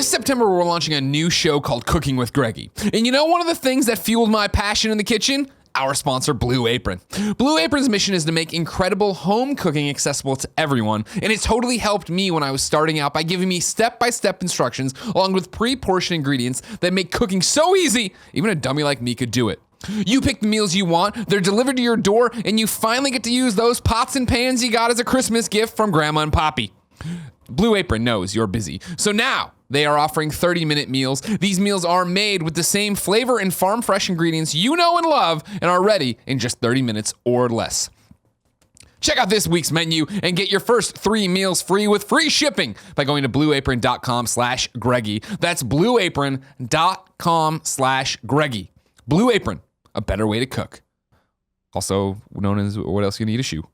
This September, we're launching a new show called Cooking with Greggy. And you know one of the things that fueled my passion in the kitchen? Our sponsor, Blue Apron. Blue Apron's mission is to make incredible home cooking accessible to everyone, and it totally helped me when I was starting out by giving me step-by-step instructions along with pre-portioned ingredients that make cooking so easy, even a dummy like me could do it. You pick the meals you want, they're delivered to your door, and you finally get to use those pots and pans you got as a Christmas gift from Grandma and Poppy. Blue Apron knows you're busy, so now they are offering 30-minute meals. These meals are made with the same flavor and farm-fresh ingredients you know and love and are ready in just 30 minutes or less. Check out this week's menu and get your first 3 meals free with free shipping by going to blueapron.com/Greggy. That's blueapron.com/Greggy. Blue Apron, a better way to cook. Also known as what else you need a shoe.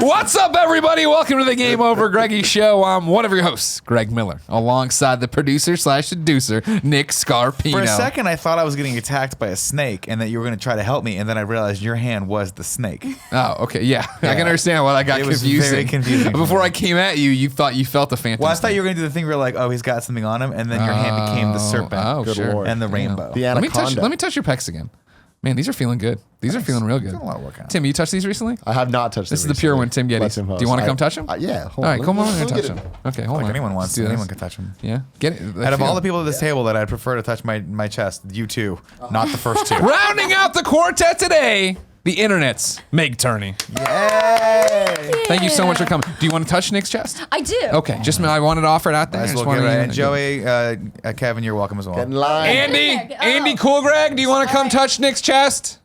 What's up, everybody? Welcome to the Game Over Greggy Show. I'm one of your hosts, Greg Miller, alongside the producer/seducer, Nick Scarpino. For a second, I thought I was getting attacked by a snake and that you were going to try to help me, and then I realized your hand was the snake. Oh, okay, yeah. I can understand why that got confusing. It was very confusing. Before I came at you, you thought you felt the phantom. Well, I thought you were going to do the thing where like, oh, he's got something on him, and then your hand became the serpent and the rainbow. The anaconda. Let me touch your pecs again. Man, these are feeling good. These are feeling real good. Got a lot of work on. Tim, you touched these recently? I have not touched them. This is the pure one, Tim Gettys. Do you want to come touch them? Yeah. All right, come on and touch them. Okay, hold on. Anyone wants to. Anyone can touch him. Yeah. Get it. Out of all the people at this table that I'd prefer to touch my chest, you two, not the first two. Rounding out the quartet today, the internet's Meg Turney. Yay! Thank you so much for coming. Do you want to touch Nick's chest? I do. Okay, I wanted to offer it out there. Nice. And Joey, Kevin, you're welcome as well. Get in line. Andy Cool Greg, do you want to come touch Nick's chest?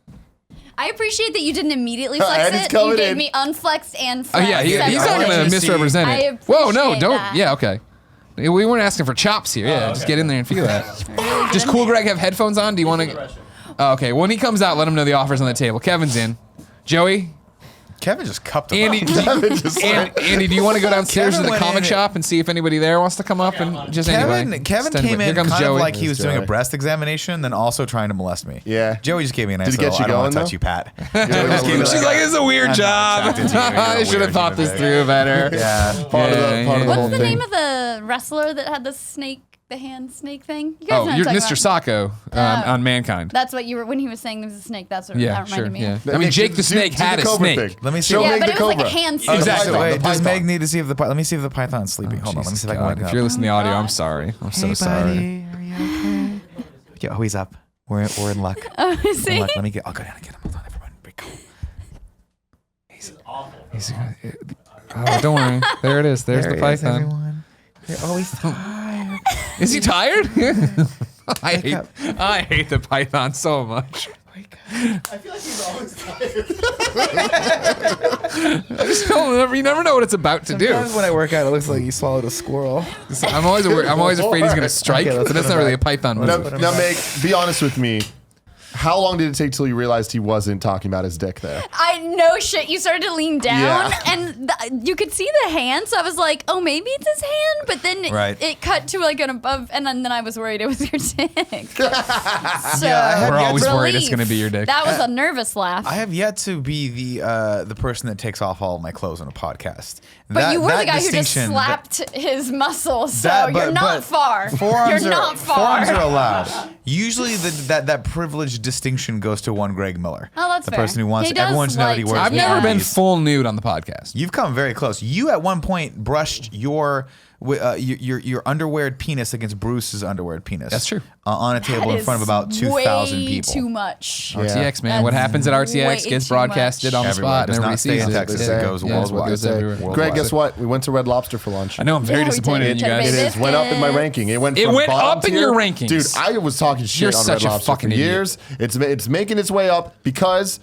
I appreciate that you didn't immediately flex it. You gave me unflexed and flexed. Oh, yeah, he's not going to misrepresent it. Whoa, no, don't. That. Yeah, okay. We weren't asking for chops here. Yeah, just get in there and feel that. Does Cool Greg have headphones on? Do you want to? Oh, okay, when he comes out, let him know the offer's on the table. Kevin's in. Joey? Kevin just cupped him. Andy, Andy, do you want to go downstairs to the comic shop and see if anybody there wants to come up and just anyway? Kevin came in kind of like he was doing a breast examination, then also trying to molest me. Yeah. Joey just gave me a nice Did he get little, you I don't going, want to touch though? you, Pat. She's like, it's a weird job. I should have thought this through better. Yeah. Part of the whole What's the thing. name of the wrestler that had the snake, the hand snake thing? You guys know what I'm You're talking Mr. about. Sacco on Mankind. That's what you were when he was saying there was a snake. That's what that reminded me of. I mean, Jake the Snake had a snake. Let me see. Show Yeah, Meg but the it was like Cobra. a hand snake. Exactly. Wait, does Python. Meg need to see if let me see if the python's sleeping. Hold on, let me see if I can wake If up. you're listening to the audio, I'm sorry. I'm so sorry. Are you okay? Yeah, he's up. We're in luck. See? Let me I'll go down and get him. Hold on, everyone. He's don't worry. There it is. There's the python. He's tired. Is he tired? I hate the python so much. I feel like he's always tired. You never know what it's about to do. Sometimes when I work out, it looks like you swallowed a squirrel. I'm always afraid he's gonna strike. Okay, But that's not really a python Now, move. Meg, be honest with me. How long did it take till you realized he wasn't talking about his dick there? No shit. You started to lean down, Yeah. and you could see the hand. So I was like, "Oh, maybe it's his hand." But then it cut to like an above, and then I was worried it was your dick. So We're always worried it's gonna be your dick. That was a nervous laugh. I have yet to be the person that takes off all of my clothes on a podcast. But you were the guy who just slapped his muscles, so you're not far. Forearms You're not far. Forearms are allowed. Usually that privileged distinction goes to one Greg Miller. Oh, that's the fair. person who wants He does everyone to know that he like wears to- I've never been Yeezys. full nude on the podcast. You've come very close. You at one point brushed your underweared penis against Bruce's underweared penis. That's true. On a table in front of about 2,000 people. Too much. RTX, man. What happens at RTX way gets too broadcasted on the Everywhere. spot, Does and not everybody stay sees in it. Texas. Yeah. It goes Yeah, that's what worldwide. goes everywhere. Greg, guess what? We went to Red Lobster for lunch. I know. I'm very Yeah, we disappointed in did. you guys. It is went up in my ranking. It went. It from went bottom up in tier. your rankings. Dude. I was talking shit You're on such Red a Lobster fucking for idiot. years. It's making its way up because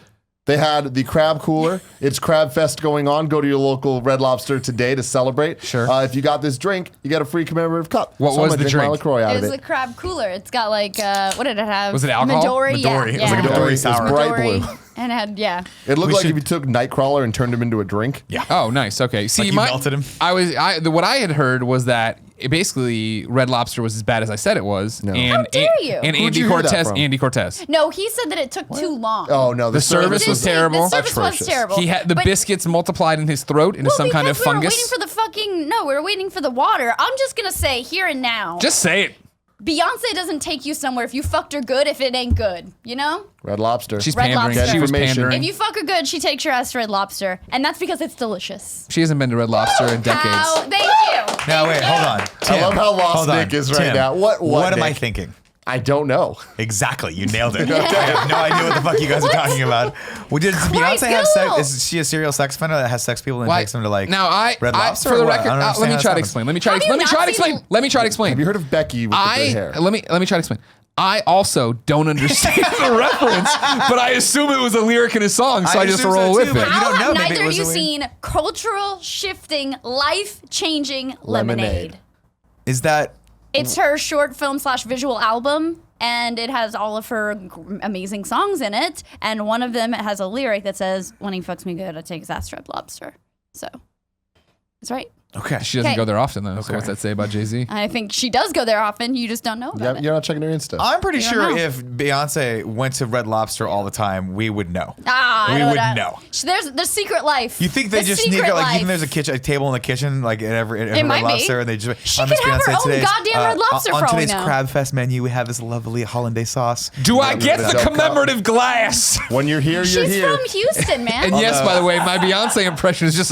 they had the crab cooler. It's Crab Fest going on. Go to your local Red Lobster today to celebrate. Sure. If you got this drink, you get a free commemorative cup. What So was I'm gonna the drink? My LaCroix out It of was it. a crab cooler. It's got like what did it have? Was it alcohol? Midori. Yeah, Midori. It was like a yeah. Midori It's sour. bright blue. And it had It looked We like should- if you took Nightcrawler and turned him into a drink. Yeah. Oh, nice. Okay. See, you melted him? what I had heard was that basically Red Lobster was as bad as I said it was. No. And, How dare you? And Who'd you hear that from? Andy Cortez. No, he said that it took too long. Oh no, The service was terrible. The service was Atrocious. terrible. He had the But- biscuits multiplied in his throat into some kind of because we were fungus. waiting for the we were waiting for the water. I'm just gonna say here and now. Just say it. Beyonce doesn't take you somewhere if you fucked her good if it ain't good. You know? Red Lobster. She's Red pandering. Lobster. She was Information. pandering. If you fuck her good, she takes your ass to Red Lobster, and that's because it's delicious. She hasn't been to Red Lobster in decades. How? Thank you. Now wait, hold on. I love how lost hold on. Nick is right Tim, now. What am I Nick? thinking? I don't know. Exactly, you nailed it. I have no idea what the fuck you guys are talking about. Well, does Beyonce have sex? Google. Is she a serial sex offender that has sex people and Why- takes them to like now Red Lobster? for the or what? record, I don't let understand me how try to this explain. happens. Let me try Have to you explain. not seen- Let me try to explain. Have you heard of Becky with the good hair? Let me try to explain. I also don't understand the reference, but I assume it was a lyric in his song, so I just assume so roll too, with it. but you How don't know, have maybe neither it of was you a weird- seen cultural shifting, life-changing Lemonade? Is that It's her short film / visual album, and it has all of her amazing songs in it. And one of them has a lyric that says, "When he fucks me good, I take his ass to Red Lobster." So, that's right. okay? She doesn't Okay. go there often, though. So what's that say about Jay-Z? I think she does go there often. You just don't know about it. You're not checking her Insta. I'm pretty You don't sure know. if Beyonce went to Red Lobster all the time, we would know. I We don't would know. know. There's secret life. You think they The just sneak secret it? Like, you think life. there's a kitchen, a table in the kitchen, like at every It might Red be. Lobster, and they just She on could Miss have her Beyonce own today's, goddamn Red Lobster on for all we today's know. Crab Fest menu. We have this lovely hollandaise sauce. Do I get the Don't commemorative glass? When you're here, you're She's here. from Houston, man. And yes, by the way, my Beyonce impression is just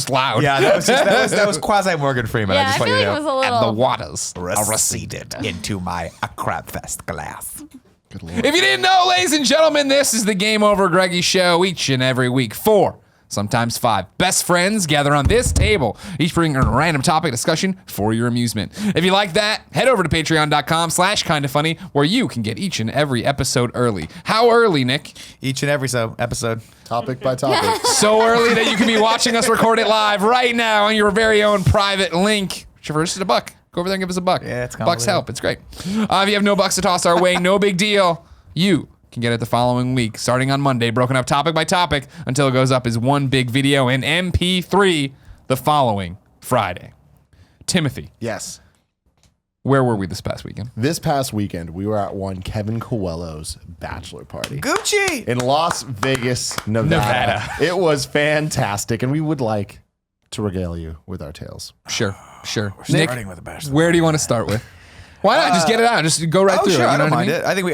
loud. Yeah, that was quasi Morgan Freeman. Yeah, I just I want feel you like to it was know. a And little. the waters are Receded into my Crab Fest glass. Good Lord. If you didn't know, ladies and gentlemen, this is the Game Over Greggy show each and every week. 4, sometimes 5 best friends gather on this table, each bringing a random topic discussion for your amusement. If you like that, head over to patreon.com/kindafunny, where you can get each and every episode early. How early, Nick? Each and every episode. Topic by topic. So early that you can be watching us record it live right now on your very own private link. Traverse to $1. Go over there and give us $1. Yeah, it's Bucks help. It's great. If you have no bucks to toss our way, no big deal. You can get it the following week, starting on Monday, broken up topic by topic until it goes up as one big video in MP3 the following Friday. Timothy, Yes. where were we this past weekend? This past weekend, we were at one Kevin Coelho's bachelor party Gucci. in Las Vegas, Nevada. It was fantastic, and we would like to regale you with our tales. Sure. Nick, Nick, with a bachelor. where do you want to start with? Why not? Just get it out. Just go right through Sure, it. You I know don't what mind mean? it. I think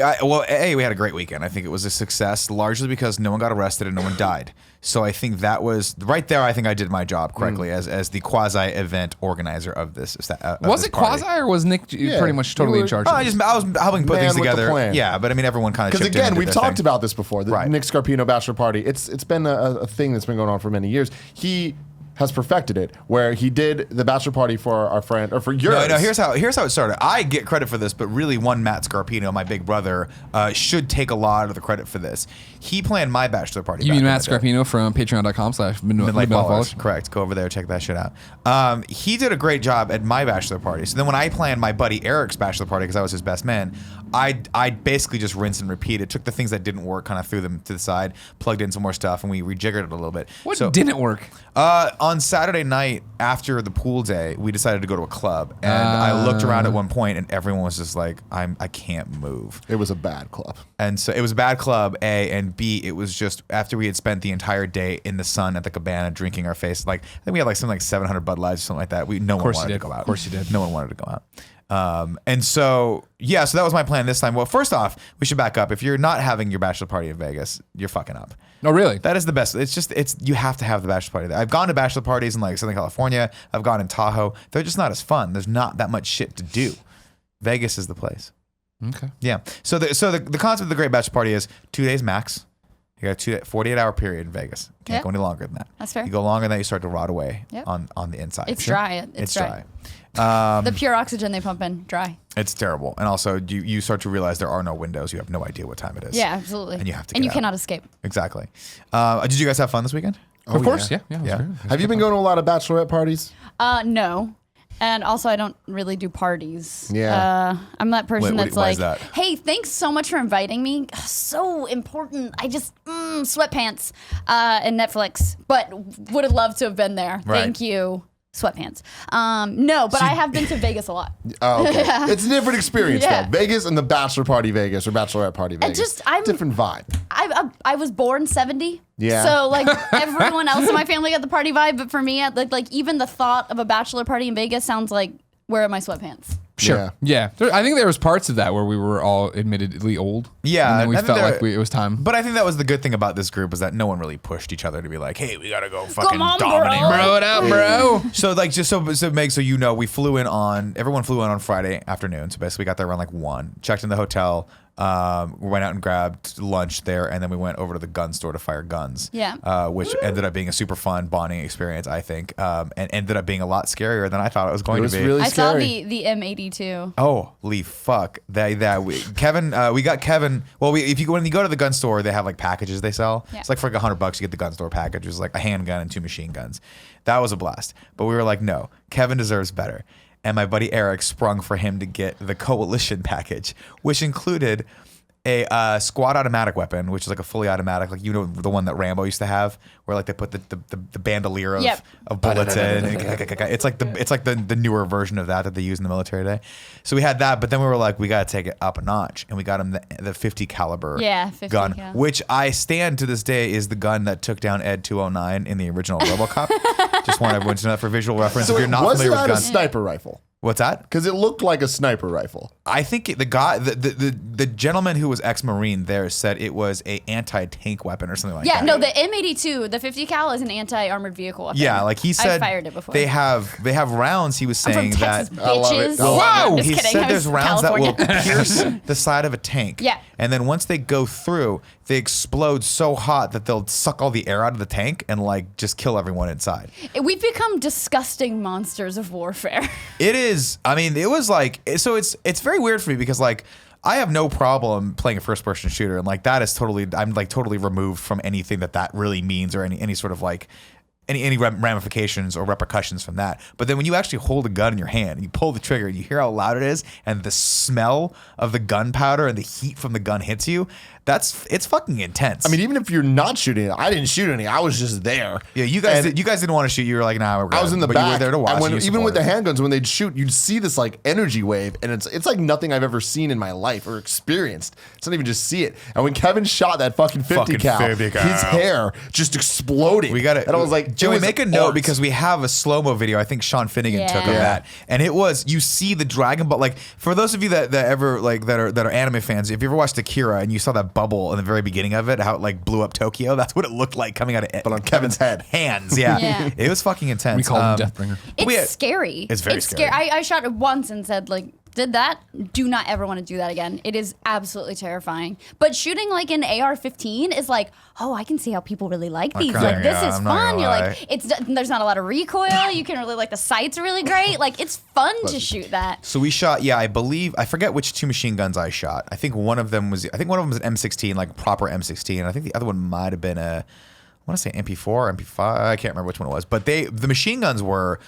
we had a great weekend. I think it was a success, largely because no one got arrested and no one died. So I think that was right there. I think I did my job correctly as the quasi event organizer of this. Was it quasi or was Nick pretty much totally in charge? Oh, of I it? was helping put Man things with the together. plan. Yeah, but I mean everyone kind of Because chipped in again, and we've did their talked thing. about this before. The Right. Nick Scarpino bachelor party. It's been a thing that's been going on for many years. He has perfected it, where he did the bachelor party for our friend, or for yours. No, here's how it started. I get credit for this, but really, one Matt Scarpino, my big brother, should take a lot of the credit for this. He planned my bachelor party. You back mean in Matt the day. Scarpino from patreon.com/midnight Ballers. Correct. Go over there, check that shit out. He did a great job at my bachelor party. So then when I planned my buddy Eric's bachelor party, because I was his best man, I basically just rinsed and repeated. Took the things that didn't work, kind of threw them to the side, plugged in some more stuff, and we rejiggered it a little bit. What So, didn't work? on Saturday night after the pool day, we decided to go to a club, and I looked around at one point, and everyone was just like, I can't move. It was a bad club. And so it was a bad club, A, and B, it was just after we had spent the entire day in the sun at the cabana drinking our face. Like, I think we had like something like 700 Bud Lights or something like that. No one wanted to go out. Of course you did. No one wanted to go out. And so, yeah, so that was my plan this time. Well, first off, we should back up. If you're not having your bachelor party in Vegas, you're fucking up. No, really? That is the best. You have to have the bachelor party there. I've gone to bachelor parties in like Southern California. I've gone in Tahoe. They're just not as fun. There's not that much shit to do. Vegas is the place. Okay. Yeah. So the concept of the Great Bachelor Party is 2 days max. You got a 48-hour period in Vegas. Can't Yep. go any longer than that. That's fair. You go longer than that, you start to rot away Yep. on the inside. It's dry. It's dry. dry. The pure oxygen they pump in, dry. It's terrible. And also, you start to realize there are no windows. You have no idea what time it is. Yeah, absolutely. And you have to And get you out. cannot escape. Exactly. Did you guys have fun this weekend? Of course, yeah. Yeah. It was great. Have you been going to a lot of bachelorette parties? No. And also, I don't really do parties. Yeah. I'm that person Wait, that's why like, is that? hey, thanks so much for inviting me. So important. I just, sweatpants and Netflix. But would have loved to have been there. Right. Thank you sweatpants. No, but I have been to Vegas a lot. Oh, okay. It's a different experience Yeah. though. Vegas and the bachelor party Vegas or bachelorette party Vegas. Different vibe. I was born 70. Yeah. So like everyone else in my family got the party vibe, but for me, like even the thought of a bachelor party in Vegas sounds like, where are my sweatpants? Sure. Yeah. I think there was parts of that where we were all admittedly old. Yeah, And then we I think felt there- like it was time. But I think that was the good thing about this group is that no one really pushed each other to be like, hey, we gotta go fucking on, bro. dominate. Bro it up, bro. So like just so Meg, so you know, everyone flew in on Friday afternoon. So basically we got there around like 1, checked in the hotel, we went out and grabbed lunch there, and then we went over to the gun store to fire guns. Yeah. Which ended up being a super fun bonding experience, I think, and ended up being a lot scarier than I thought it was going It was to be. really I saw scary. the M82. Holy fuck! We got Kevin. Well, when you go to the gun store, they have like packages they sell. Yeah. It's like for like $100, you get the gun store package. It's like a handgun and 2 machine guns. That was a blast. But we were like, no, Kevin deserves better. And my buddy Eric sprung for him to get the Coalition package, which included a squad automatic weapon, which is like a fully automatic, like the one that Rambo used to have, where like they put the bandolier of bullets in. It's like the newer version of that they use in the military today. So we had that, but then we were like, we got to take it up a notch, and we got him the 50 caliber 50 gun, cal. which I stand to this day is the gun that took down Ed 209 in the original RoboCop. Just want everyone to know that for visual reference. So if you're not was familiar that with a guns, sniper rifle? what's that? Because it looked like a sniper rifle. I think the gentleman who was ex-Marine there said it was a anti-tank weapon or something like Yeah, that. no, the M82, the 50 cal is an anti-armored vehicle weapon. Yeah, like he said, I fired it before. they have rounds. He was I'm saying from Texas, that. I love it. bitches. I love Whoa! Just He kidding. said I there's was rounds that will California. pierce the side of a tank. Yeah. And then once they go through, they explode so hot that they'll suck all the air out of the tank and like just kill everyone inside. We've become disgusting monsters of warfare. It is. I mean, it was like so. It's very weird for me because like I have no problem playing a first-person shooter, and like that is totally. I'm like totally removed from anything that really means or any sort of like. Any ramifications or repercussions from that. But then when you actually hold a gun in your hand and you pull the trigger and you hear how loud it is and the smell of the gunpowder and the heat from the gun hits you, it's fucking intense. I mean, even if you're not shooting it, I didn't shoot any. I was just there. yeah, you guys didn't want to shoot. You were like, nah, we're good. I was in the but back. You were there to watch. And and you even with the supported. handguns, when they'd shoot, you'd see this like energy wave, and it's like nothing I've ever seen in my life or experienced. It's not even just see it. And when Kevin shot that fucking 50 cal, 50 cal. his hair just exploded. We got it. And I was like, Joey, it was make a note art. because we have a slow-mo video. I think Sean Finnegan took of Yeah. that, and it was you see the Dragon Ball. Like for those of you that ever like that are anime fans, if you ever watched Akira and you saw that bubble in the very beginning of it, how it like blew up Tokyo, that's what it looked like coming out of But on Kevin's head. hands. Yeah, Yeah. It was fucking intense. We called him Deathbringer. It's scary. It's very scary. I shot it once and said, like, did that? Do not ever want to do that again. It is absolutely terrifying. But shooting like an AR-15 is like, oh, I can see how people really like these. crying Like, this out, is I'm not fun. gonna You're lie. like, there's not a lot of recoil. You can really, like, the sights are really great. Like, it's fun to shoot that. So we shot, I forget which 2 machine guns I shot. I think one of them was an M16, like proper M16, and I think the other one might have been I want to say MP4 or MP5. I can't remember which one it was, but the machine guns were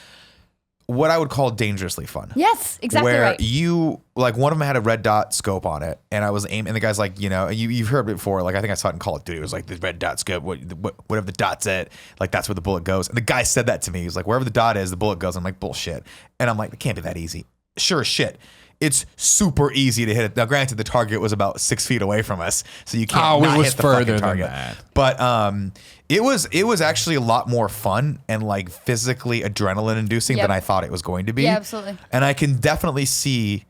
what I would call dangerously fun. Yes, exactly where right. you like one of them had a red dot scope on it, and I was aiming, and the guy's like, you've heard it before. Like I think I saw it in Call of Duty. It was like the red dot scope. Whatever the dot's at, like that's where the bullet goes. And the guy said that to me. He was like, wherever the dot is, the bullet goes. I'm like, bullshit. And I'm like, it can't be that easy. Sure as shit. It's super easy to hit it. Now, granted, the target was about 6 feet away from us, so you can't. Oh, it not was hit the further fucking than target. that. But it was actually a lot more fun and like physically adrenaline inducing Yep. than I thought it was going to be. Yeah, absolutely. And I can definitely see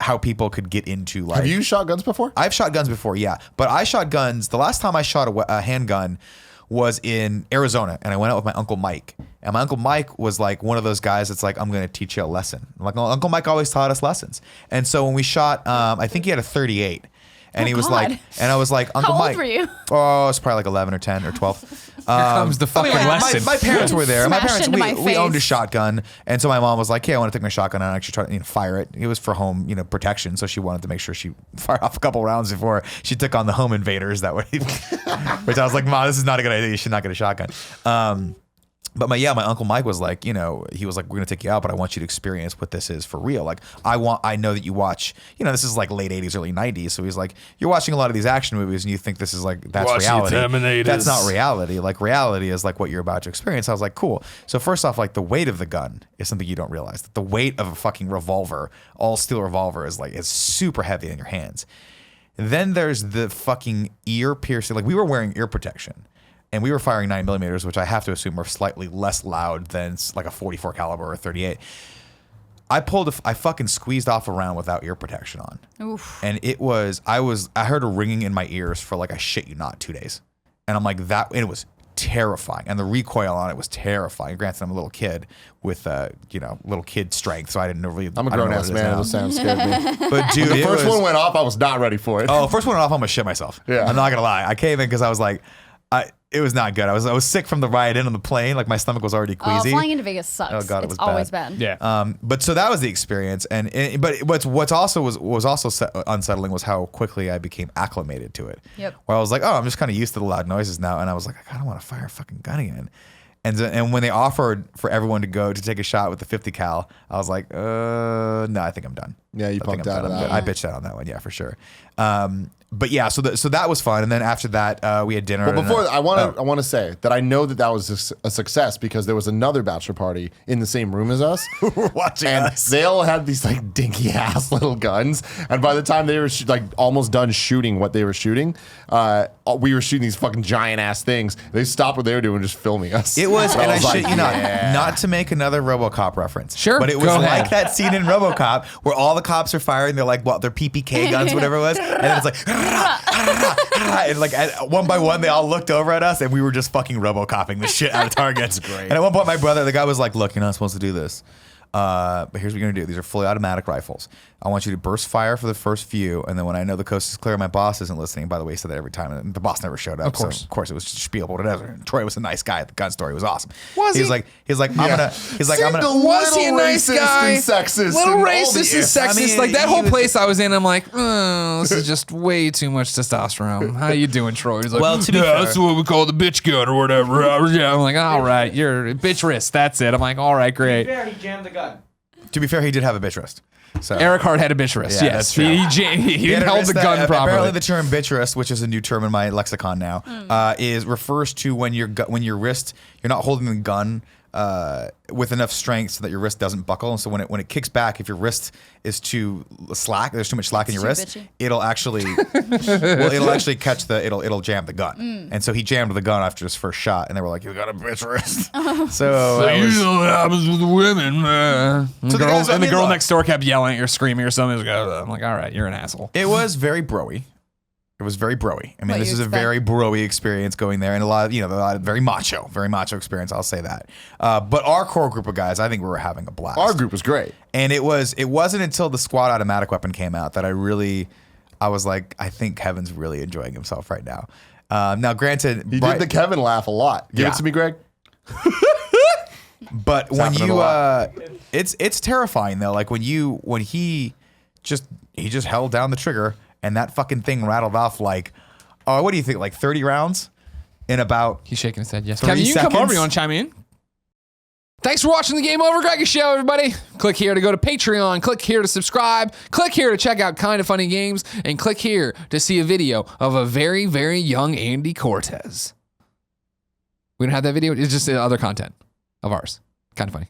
how people could get into like. Have you shot guns before? I've shot guns before, yeah, but I shot guns. The last time I shot a handgun was in Arizona, and I went out with my Uncle Mike. And my Uncle Mike was like one of those guys that's like, I'm going to teach you a lesson. I'm like, Uncle Mike always taught us lessons. And so when we shot, I think he had a 38. And he was God. like, and I was like, Uncle old Mike. were you? Oh, it's probably like 11 or 10 or 12. Here comes the fucking lesson. My parents were there. My Smashed parents, into my we owned a face. shotgun. And so my mom was like, hey, I want to take my shotgun and actually try to fire it. It was for home, protection. So she wanted to make sure she fired off a couple rounds before she took on the home invaders that way. Which I was like, Mom, this is not a good idea. You should not get a shotgun. But my Uncle Mike was like, he was like, we're going to take you out, but I want you to experience what this is for real. Like, I know that you watch, this is like late 80s, early 90s. So he's like, you're watching a lot of these action movies and you think this is like, that's Watching reality. Terminators. That's not reality. Like, reality is like what you're about to experience. I was like, cool. So first off, like the weight of the gun is something you don't realize. That the weight of a fucking revolver, all steel revolver is super heavy in your hands. Then there's the fucking ear piercing. Like we were wearing ear protection. And we were firing 9mm, which I have to assume are slightly less loud than like a 44 caliber or 38. I fucking squeezed off a round without ear protection on. Oof. And I heard a ringing in my ears for like, I shit you not, 2 days. And I'm like, and it was terrifying. And the recoil on it was terrifying. Granted, I'm a little kid with, little kid strength. So I didn't really. I'm a grown ass man. The sound scared me. But dude, When the first one went off, I was not ready for it. Oh, first one went off, I'm gonna shit myself. Yeah. I'm not gonna lie. I came in because I was like, it was not good. I was sick from the ride in on the plane. Like my stomach was already queasy. Flying into Vegas sucks. Oh God, it it's was always bad. bad. Yeah. But so that was the experience, but what's also was also unsettling was how quickly I became acclimated to it. Yep. Where I was like, oh, I'm just kind of used to the loud noises now, and I was like, I don't want to fire a fucking gun again. And when they offered for everyone to go to take a shot with the 50 cal, I was like, no, I think I'm done. Yeah, you punked out of that. I bitched out on that one, yeah, for sure. But yeah, so that was fun, and then after that, we had dinner. But before that, I want to say that I know that was a success because there was another bachelor party in the same room as us. watching and us. they all had these like dinky ass little guns, and by the time they were almost done shooting what they were shooting, we were shooting these fucking giant ass things. They stopped what they were doing, just filming us. It was, and I shit you not, yeah. not to make another RoboCop reference. Sure, but it was go like ahead. that scene in RoboCop where all the cops are firing. They're like, their PPK guns, whatever it was, and then it's like, and like one by one, they all looked over at us, and we were just fucking RoboCopping the shit out of targets. And at one point, the guy was like, "Look, you're not supposed to do this, but here's what you're gonna do. These are fully automatic rifles. I want you to burst fire for the first few, and then when I know the coast is clear, my boss isn't listening." By the way, he said that every time, and the boss never showed up. Of course. So of course, it was just spiel, but whatever. And Troy was a nice guy at the gun store. He was awesome. Was he? He's like, I'm gonna. Was he a nice guy? And sexist? Little and all racist the and ifs. sexist. I mean, like that he whole was- place I was in, I'm like, this is just way too much testosterone. How you doing, Troy? He's like, Well, to be yeah, fair- that's what we call the bitch gun or whatever. Yeah, I'm like, all right, you're a bitch wrist. That's it. I'm like, all right, great. He jammed the gun. To be fair, he did have a bitch wrist. So Eric Hart had a bitch wrist. Yeah, Yes, that's true. he had a held wrist the that- gun Apparently, properly. the term bitch wrist, which is a new term in my lexicon now, refers to when your wrist, you're not holding the gun with enough strength so that your wrist doesn't buckle. And so when it kicks back, if your wrist is too slack, there's too much slack in your too wrist, bitchy. it'll actually catch it'll jam the gun. And so he jammed the gun after his first shot, and they were like, "You got a bitch wrist." So that was- usually happens with the women. And So the guys- I the mean, girl look. next door kept yelling or screaming or something. I'm like, all right, you're an asshole. It was very broy. It was very broy. I mean, What this you is a expect. very broy experience going there, and a lot of very macho experience. I'll say that. But our core group of guys, I think we were having a blast. Our group was great. And it wasn't until the squad automatic weapon came out that I was like, I think Kevin's really enjoying himself right now. Now, granted, He did the Kevin laugh a lot. Give Yeah. it to me, Greg. but when happening a you, lot. it's terrifying though. Like when he just held down the trigger and that fucking thing rattled off like, oh, what do you think? Like 30 rounds in about. He's shaking his head. Yes. 3 Kevin, you can come seconds? over. You want to chime in? Thanks for watching the Game Over Greggy Show, everybody. Click here to go to Patreon. Click here to subscribe. Click here to check out Kinda Funny Games. And click here to see a video of a very, very young Andy Cortez. We don't have that video. It's just other content of ours. Kinda Funny.